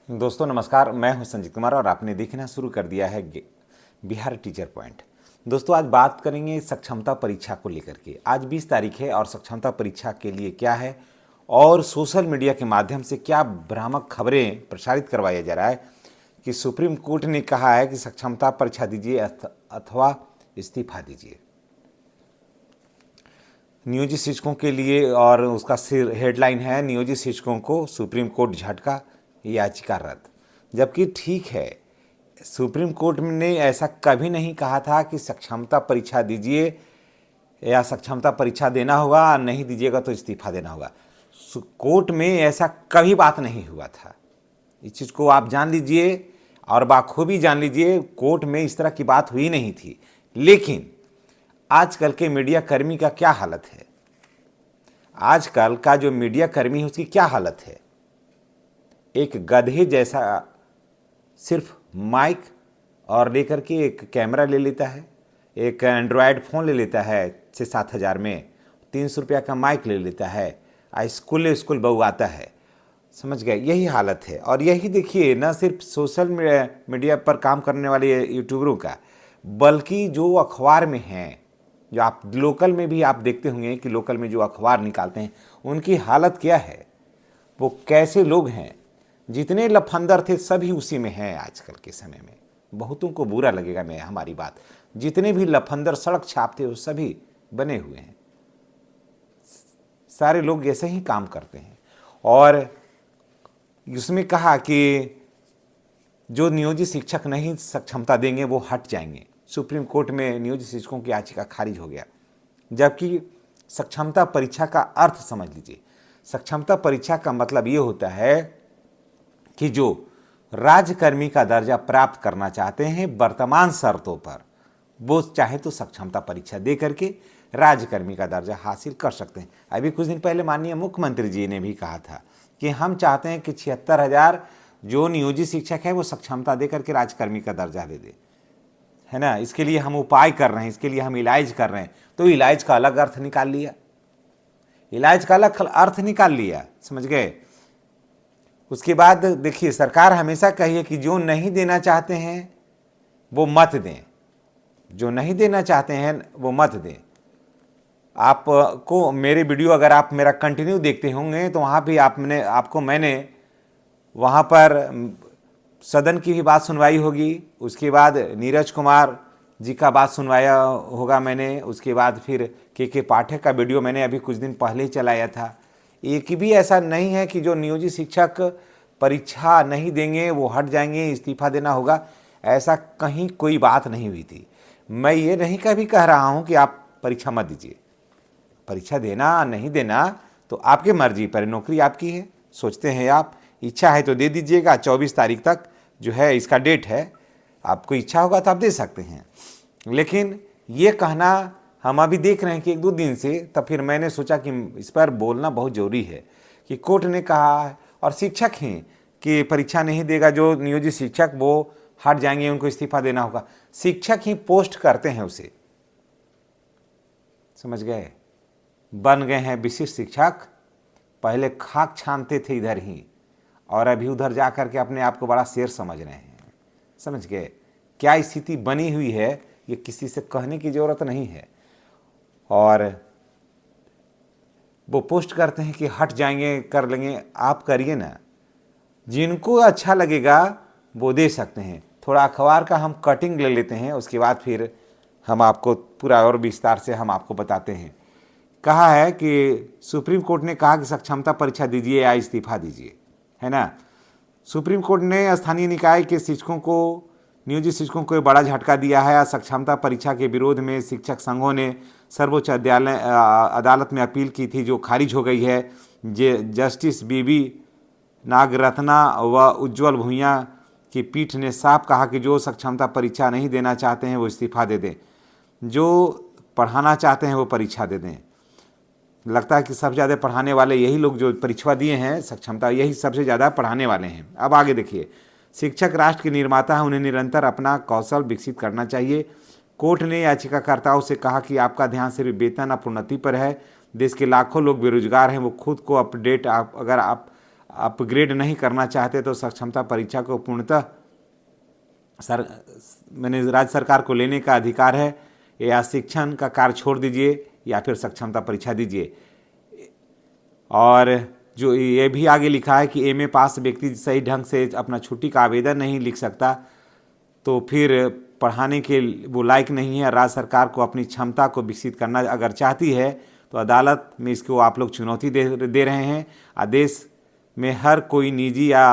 दोस्तों नमस्कार, मैं हूं संजीत कुमार और आपने देखना शुरू कर दिया है बिहार टीचर पॉइंट। दोस्तों आज बात करेंगे सक्षमता परीक्षा को लेकर के। आज 20 तारीख है और सक्षमता परीक्षा के लिए क्या है और सोशल मीडिया के माध्यम से क्या भ्रामक खबरें प्रसारित करवाया जा रहा है कि सुप्रीम कोर्ट ने कहा है कि सक्षमता परीक्षा दीजिए अथवा इस्तीफा दीजिए नियोजित शिक्षकों के लिए। और उसका हेडलाइन है नियोजित शिक्षकों को सुप्रीम कोर्ट झटका, याचिका रद्द। जबकि ठीक है, सुप्रीम कोर्ट ने ऐसा कभी नहीं कहा था कि सक्षमता परीक्षा दीजिए या सक्षमता परीक्षा देना होगा, नहीं दीजिएगा तो इस्तीफा देना होगा। कोर्ट में ऐसा कभी बात नहीं हुआ था। इस चीज़ को आप जान लीजिए और बाखूबी जान लीजिए, कोर्ट में इस तरह की बात हुई नहीं थी। लेकिन आजकल के मीडिया कर्मी का क्या हालत है, आजकल का जो मीडिया कर्मी है उसकी क्या हालत है। एक गधे जैसा सिर्फ माइक और लेकर के एक कैमरा ले लेता है, एक एंड्रॉयड फ़ोन ले लेता है 6-7 हज़ार में, 300 रुपया का माइक ले लेता है, स्कूल बहू आता है। समझ गए, यही हालत है। और यही देखिए, न सिर्फ सोशल मीडिया पर काम करने वाले यूट्यूबरों का, बल्कि जो अखबार में हैं, जो आप लोकल में भी आप देखते होंगे कि लोकल में जो अखबार निकालते हैं उनकी हालत क्या है, वो कैसे लोग हैं। जितने लफंदर थे सभी उसी में हैं आजकल के समय में। बहुतों को बुरा लगेगा मैं हमारी बात, जितने भी लफंदर सड़क छापते वो सभी बने हुए हैं। सारे लोग ऐसे ही काम करते हैं। और उसमें कहा कि जो नियोजित शिक्षक नहीं सक्षमता देंगे वो हट जाएंगे। सुप्रीम कोर्ट में नियोजित शिक्षकों की याचिका खारिज हो गया। जबकि सक्षमता परीक्षा का अर्थ समझ लीजिए। सक्षमता परीक्षा का मतलब ये होता है कि जो राज्यकर्मी का दर्जा प्राप्त करना चाहते हैं वर्तमान शर्तों पर, वो चाहे तो सक्षमता परीक्षा दे करके राज्यकर्मी का दर्जा हासिल कर सकते हैं। अभी कुछ दिन पहले माननीय मुख्यमंत्री जी ने भी कहा था कि हम चाहते हैं कि 76,000 जो नियोजित शिक्षक है वो सक्षमता दे करके राज्यकर्मी का दर्जा दे दे, है ना। इसके लिए हम उपाय कर रहे हैं, इसके लिए हम इलाज कर रहे हैं। तो इलाज का अलग अर्थ निकाल लिया, इलाज का अलग अर्थ निकाल लिया, समझ गए। उसके बाद देखिए, सरकार हमेशा कही है कि जो नहीं देना चाहते हैं वो मत दें, जो नहीं देना चाहते हैं वो मत दें। आपको मेरे वीडियो अगर आप मेरा कंटिन्यू देखते होंगे तो वहाँ भी मैंने वहाँ पर सदन की भी बात सुनवाई होगी, उसके बाद नीरज कुमार जी का बात सुनवाया होगा मैंने, उसके बाद फिर के पाठक का वीडियो मैंने अभी कुछ दिन पहले ही चलाया था। एक भी ऐसा नहीं है कि जो नियोजित शिक्षक परीक्षा नहीं देंगे वो हट जाएंगे, इस्तीफा देना होगा, ऐसा कहीं कोई बात नहीं हुई थी। मैं ये नहीं कभी कह रहा हूँ कि आप परीक्षा मत दीजिए, परीक्षा देना नहीं देना तो आपकी मर्जी पर, नौकरी आपकी है। सोचते हैं आप, इच्छा है तो दे दीजिएगा। 24 तारीख तक जो है इसका डेट है, आपको इच्छा होगा तो आप दे सकते हैं। लेकिन ये कहना हम अभी देख रहे हैं कि 1-2 दिन से, तब फिर मैंने सोचा कि इस पर बोलना बहुत ज़रूरी है कि कोर्ट ने कहा है और शिक्षक ही कि परीक्षा नहीं देगा जो नियोजित शिक्षक वो हट जाएंगे, उनको इस्तीफा देना होगा। शिक्षक ही पोस्ट करते हैं उसे, समझ गए। बन गए हैं विशिष्ट शिक्षक, पहले खाक छानते थे इधर ही और अभी उधर जा कर के अपने आप को बड़ा शेर समझ रहे हैं, समझ गए। क्या स्थिति बनी हुई है ये किसी से कहने की ज़रूरत नहीं है। और वो पोस्ट करते हैं कि हट जाएंगे, कर लेंगे। आप करिए ना, जिनको अच्छा लगेगा वो दे सकते हैं। थोड़ा अखबार का हम कटिंग ले लेते हैं, उसके बाद फिर हम आपको पूरा और विस्तार से हम आपको बताते हैं। कहा है कि सुप्रीम कोर्ट ने कहा कि सक्षमता परीक्षा दीजिए या इस्तीफा दीजिए, है ना। सुप्रीम कोर्ट ने स्थानीय निकाय के शिक्षकों को, नियोजित शिक्षकों को बड़ा झटका दिया है। सक्षमता परीक्षा के विरोध में शिक्षक संघों ने सर्वोच्च अदालत में अपील की थी, जो खारिज हो गई है। जस्टिस बीबी नागरत्ना व उज्ज्वल भूंया की पीठ ने साफ कहा कि जो सक्षमता परीक्षा नहीं देना चाहते हैं वो इस्तीफा दे दें, जो पढ़ाना चाहते हैं वो परीक्षा दे दें। लगता है कि सबसे ज़्यादा पढ़ाने वाले यही लोग जो परीक्षा दिए हैं सक्षमता, यही सबसे ज़्यादा पढ़ाने वाले हैं। अब आगे देखिए, शिक्षक राष्ट्र के निर्माता हैं, उन्हें निरंतर अपना कौशल विकसित करना चाहिए। कोर्ट ने याचिकाकर्ताओं से कहा कि आपका ध्यान सिर्फ वेतन और प्रोन्नति पर है। देश के लाखों लोग बेरोजगार हैं, वो खुद को अपडेट अपग्रेड नहीं करना चाहते तो सक्षमता परीक्षा को पूर्णतः राज्य सरकार को लेने का अधिकार है, या शिक्षण का कार्य छोड़ दीजिए या फिर सक्षमता परीक्षा दीजिए। और जो ये भी आगे लिखा है कि एमए पास व्यक्ति सही ढंग से अपना छुट्टी का आवेदन नहीं लिख सकता तो फिर पढ़ाने के वो लायक नहीं है। राज्य सरकार को अपनी क्षमता को विकसित करना अगर चाहती है तो अदालत में इसको आप लोग चुनौती दे रहे हैं। आदेश में हर कोई निजी या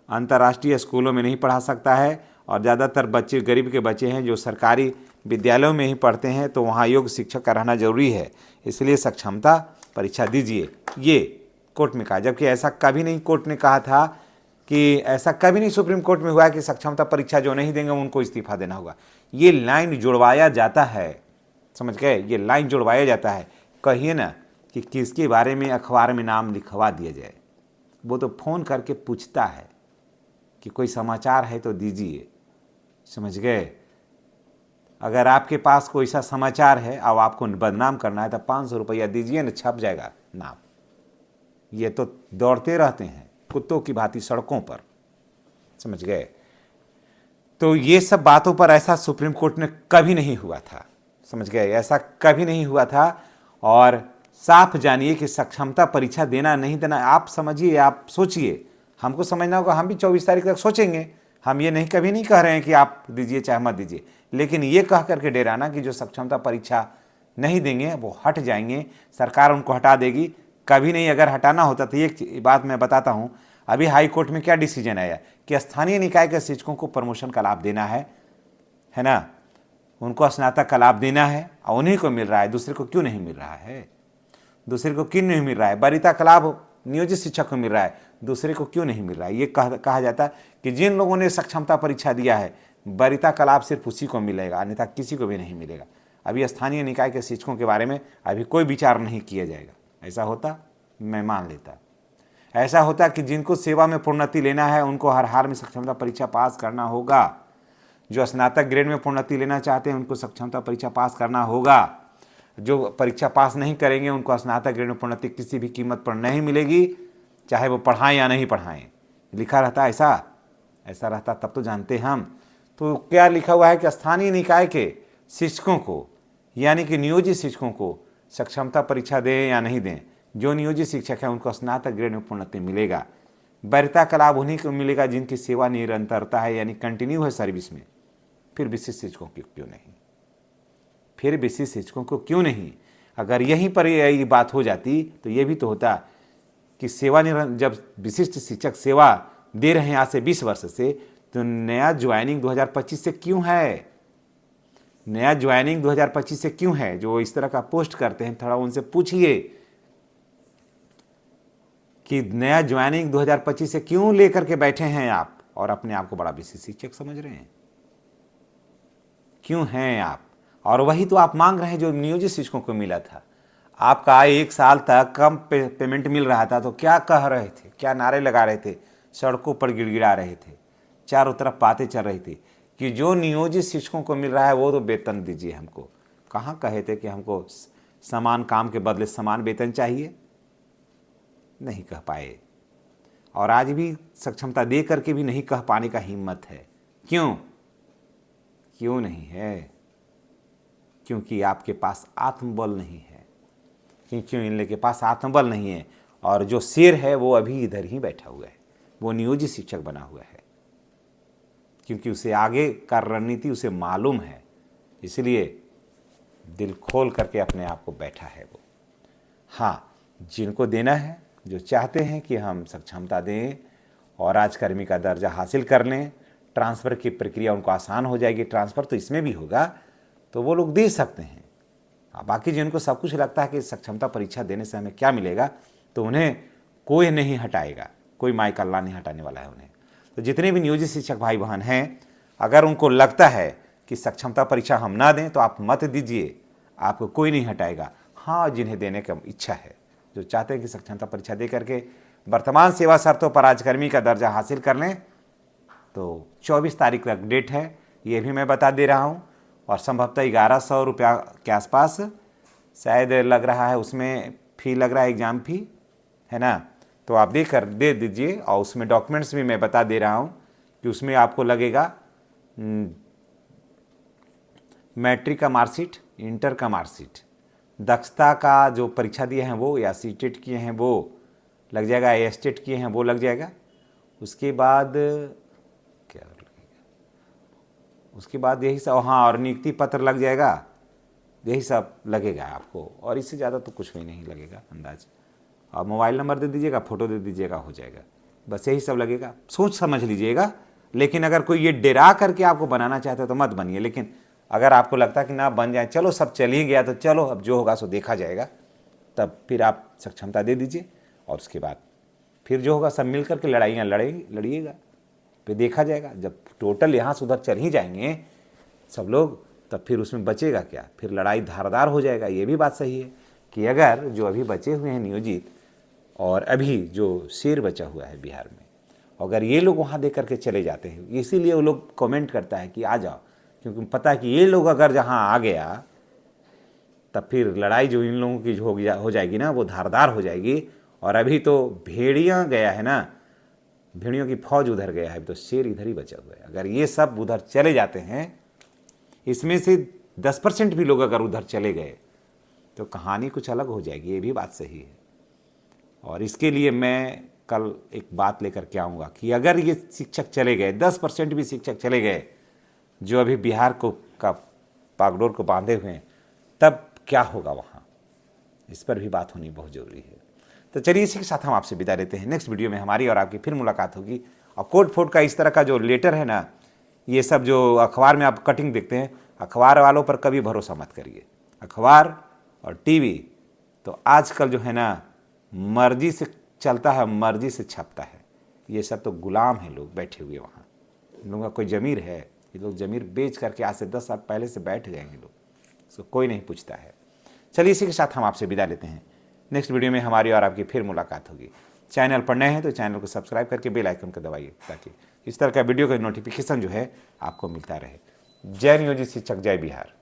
अंतर्राष्ट्रीय स्कूलों में नहीं पढ़ा सकता है, और ज़्यादातर बच्चे गरीब के बच्चे हैं जो सरकारी विद्यालयों में ही पढ़ते हैं, तो वहाँ योग्य शिक्षक का रहना जरूरी है, इसलिए सक्षमता परीक्षा दीजिए, ये कोर्ट में कहा। जबकि ऐसा कभी नहीं कोर्ट ने कहा था कि ऐसा कभी नहीं सुप्रीम कोर्ट में हुआ है कि सक्षमता परीक्षा जो नहीं देंगे उनको इस्तीफा देना होगा। ये लाइन जुड़वाया जाता है, समझ गए, ये लाइन जुड़वाया जाता है। कहिए ना कि किसके बारे में अखबार में नाम लिखवा दिया जाए, वो तो फ़ोन करके पूछता है कि कोई समाचार है तो दीजिए, समझ गए। अगर आपके पास कोई सा समाचार है और आपको बदनाम करना है तो 500 रुपया दीजिए ना, छप जाएगा नाम। ये तो दौड़ते रहते हैं कुत्तों की भांति सड़कों पर, समझ गए। तो ये सब बातों पर ऐसा सुप्रीम कोर्ट में कभी नहीं हुआ था, समझ गए, ऐसा कभी नहीं हुआ था। और साफ जानिए कि सक्षमता परीक्षा देना नहीं देना आप समझिए, आप सोचिए, हमको समझना होगा। हम भी 24 तारीख तक सोचेंगे, हम ये नहीं कभी नहीं कह रहे हैं कि आप दीजिए चाहे मत दीजिए, लेकिन ये कह करके डराना कि जो सक्षमता परीक्षा नहीं देंगे वो हट जाएंगे, सरकार उनको हटा देगी, कभी नहीं। अगर हटाना होता तो एक बात मैं बताता हूँ, अभी हाई कोर्ट में क्या डिसीजन आया कि स्थानीय निकाय के शिक्षकों को प्रमोशन का लाभ देना है ना, उनको स्नातक का लाभ देना है, और उन्हीं को मिल रहा है, दूसरे को क्यों नहीं मिल रहा है? दूसरे को क्यों नहीं मिल रहा है? वरीयता का लाभ नियोजित शिक्षक को मिल रहा है, दूसरे को क्यों नहीं मिल रहा है? ये कहा जाता है कि जिन लोगों ने सक्षमता परीक्षा दिया है वरीयता का लाभ सिर्फ उसी को मिलेगा, अन्यथा किसी को भी नहीं मिलेगा। अभी स्थानीय निकाय के शिक्षकों के बारे में अभी कोई विचार नहीं किया जाएगा। ऐसा होता मैं मान लेता। ऐसा होता कि जिनको सेवा में प्रोन्नति लेना है उनको हर हाल में सक्षमता परीक्षा पास करना होगा। जो स्नातक ग्रेड में प्रोन्नति लेना चाहते हैं उनको सक्षमता परीक्षा पास करना होगा। जो परीक्षा पास नहीं करेंगे उनको स्नातक ग्रेड में प्रोन्नति किसी भी कीमत पर नहीं मिलेगी, चाहे वो पढ़ाएं या नहीं पढ़ाएं। लिखा रहता ऐसा रहता तब तो जानते हम। तो क्या लिखा हुआ है कि स्थानीय निकाय के शिक्षकों को, यानी कि नियोजित शिक्षकों को सक्षमता परीक्षा दें या नहीं दें, जो नियोजित शिक्षक है उनको स्नातक ग्रेड में प्रोन्नति मिलेगा। वरीयता का लाभ उन्हीं को मिलेगा जिनकी सेवा निरंतरता है, यानी कंटिन्यू है सर्विस में। फिर विशिष्ट शिक्षकों को क्यों नहीं? फिर विशिष्ट शिक्षकों को क्यों नहीं? अगर यहीं पर ये बात हो जाती तो ये भी तो होता कि जब विशिष्ट शिक्षक सेवा दे रहे हैं आज से 20 वर्ष से, तो नया ज्वाइनिंग 2025 से क्यों है? नया ज्वाइनिंग 2025 से क्यों है? जो इस तरह का पोस्ट करते हैं थोड़ा उनसे पूछिए कि नया ज्वाइनिंग 2025 से क्यों लेकर के बैठे हैं आप और अपने आप को बड़ा विशिष्ट शिक्षक समझ रहे हैं? क्यों हैं आप? और वही तो आप मांग रहे हैं जो नियोजित शिक्षकों को मिला था। आपका 1 साल तक कम पेमेंट मिल रहा था तो क्या कह रहे थे, क्या नारे लगा रहे थे, सड़कों पर गिड़गिड़ा रहे थे, चारों तरफ बातें चल रही थी कि जो नियोजित शिक्षकों को मिल रहा है वो तो वेतन दीजिए हमको। कहाँ कहे थे कि हमको समान काम के बदले समान वेतन चाहिए? नहीं कह पाए। और आज भी सक्षमता दे करके भी नहीं कह पाने का हिम्मत है। क्यों नहीं है? क्योंकि आपके पास आत्मबल नहीं है। क्यों इन लोगों के पास आत्मबल नहीं है? और जो शेर है वो अभी इधर ही बैठा हुआ है, वो नियोजित शिक्षक बना हुआ है, क्योंकि उसे आगे का रणनीति उसे मालूम है, इसलिए दिल खोल करके अपने आप को बैठा है वो। हाँ, जिनको देना है, जो चाहते हैं कि हम सक्षमता दें और राजकर्मी का दर्जा हासिल कर लें, ट्रांसफ़र की प्रक्रिया उनको आसान हो जाएगी, ट्रांसफ़र तो इसमें भी होगा, तो वो लोग दे सकते हैं। बाकी जिनको सब कुछ लगता है कि सक्षमता परीक्षा देने से हमें क्या मिलेगा, तो उन्हें कोई नहीं हटाएगा, कोई माई का अल्लाह नहीं हटाने वाला है उन्हें। तो जितने भी नियोजित शिक्षक भाई बहन हैं, अगर उनको लगता है कि सक्षमता परीक्षा हम ना दें तो आप मत दीजिए, आपको कोई नहीं हटाएगा। हाँ, जिन्हें देने की इच्छा है, जो चाहते हैं कि सक्षमता परीक्षा दे करके वर्तमान सेवा शर्तों पर राजकर्मी का दर्जा हासिल कर लें, तो 24 तारीख तक डेट है, ये भी मैं बता दे रहा हूँ। और संभवतः 1100 रुपया के आसपास शायद लग रहा है, उसमें फ़ी लग रहा है, एग्ज़ाम फ़ी है ना। तो आप दे दीजिए। और उसमें डॉक्यूमेंट्स भी मैं बता दे रहा हूँ कि उसमें आपको लगेगा मैट्रिक का मार्कशीट, इंटर का मार्कशीट, दक्षता का जो परीक्षा दिए हैं वो, या सीटेट किए हैं वो लग जाएगा, एस्टेट किए हैं वो लग जाएगा। उसके बाद क्या लगेगा, उसके बाद यही सब, हाँ, और नियुक्ति पत्र लग जाएगा, यही सब लगेगा आपको। और इससे ज़्यादा तो कुछ भी नहीं लगेगा अंदाज। आप मोबाइल नंबर दे दीजिएगा, फ़ोटो दे दीजिएगा, हो जाएगा, बस यही सब लगेगा। सोच समझ लीजिएगा। लेकिन अगर कोई ये डरा करके आपको बनाना चाहता है तो मत बनिए। लेकिन अगर आपको लगता है कि ना बन जाए, चलो सब चल ही गया तो चलो अब जो होगा सो देखा जाएगा, तब फिर आप सक्षमता दे दीजिए। और उसके बाद फिर जो होगा सब मिल करके लड़ाइयाँ लड़िएगा, फिर देखा जाएगा। जब टोटल यहाँ से उधर चल ही जाएंगे सब लोग, तब फिर उसमें बचेगा क्या, फिर लड़ाई धारदार हो जाएगा। ये भी बात सही है कि अगर जो अभी बचे हुए हैं नियोजित, और अभी जो शेर बचा हुआ है बिहार में, अगर ये लोग वहाँ दे करके चले जाते हैं, इसीलिए वो लोग कमेंट करता है कि आ जाओ, क्योंकि पता है कि ये लोग अगर जहाँ आ गया तब फिर लड़ाई जो इन लोगों की हो जाएगी ना, वो धारदार हो जाएगी। और अभी तो भेड़िया गया है ना, भेड़ियों की फौज उधर गया है, तो शेर इधर ही बचा हुआ है। अगर ये सब उधर चले जाते हैं, इसमें से 10% भी लोग अगर उधर चले गए तो कहानी कुछ अलग हो जाएगी। ये भी बात सही है। और इसके लिए मैं कल एक बात लेकर के आऊँगा कि अगर ये शिक्षक चले गए, 10% भी शिक्षक चले गए जो अभी बिहार को का बागडोर को बांधे हुए हैं, तब क्या होगा वहाँ, इस पर भी बात होनी बहुत ज़रूरी है। तो चलिए इसी के साथ हम आपसे विदा लेते हैं। नेक्स्ट वीडियो में हमारी और आपकी फिर मुलाकात होगी। और कोट फोट का इस तरह का जो लेटर है ना, ये सब जो अखबार में आप कटिंग देखते हैं, अखबार वालों पर कभी भरोसा मत करिए। अखबार और टीवी तो आजकल जो है ना, मर्जी से चलता है, मर्जी से छपता है। ये सब तो गुलाम हैं लोग बैठे हुए वहाँ। इन लोगों का कोई ज़मीर है? ये लोग ज़मीर बेच करके आज से 10 साल पहले से बैठ जाएंगे लोग, इसको कोई नहीं पूछता है। चलिए इसी के साथ हम आपसे विदा लेते हैं। नेक्स्ट वीडियो में हमारी और आपकी फिर मुलाकात होगी। चैनल पर नए हैं तो चैनल को सब्सक्राइब करके बेल आइकन को दबाइए, ताकि इस तरह का वीडियो का नोटिफिकेशन जो है आपको मिलता रहे। जय नियोजित शिक्षक, जय बिहार।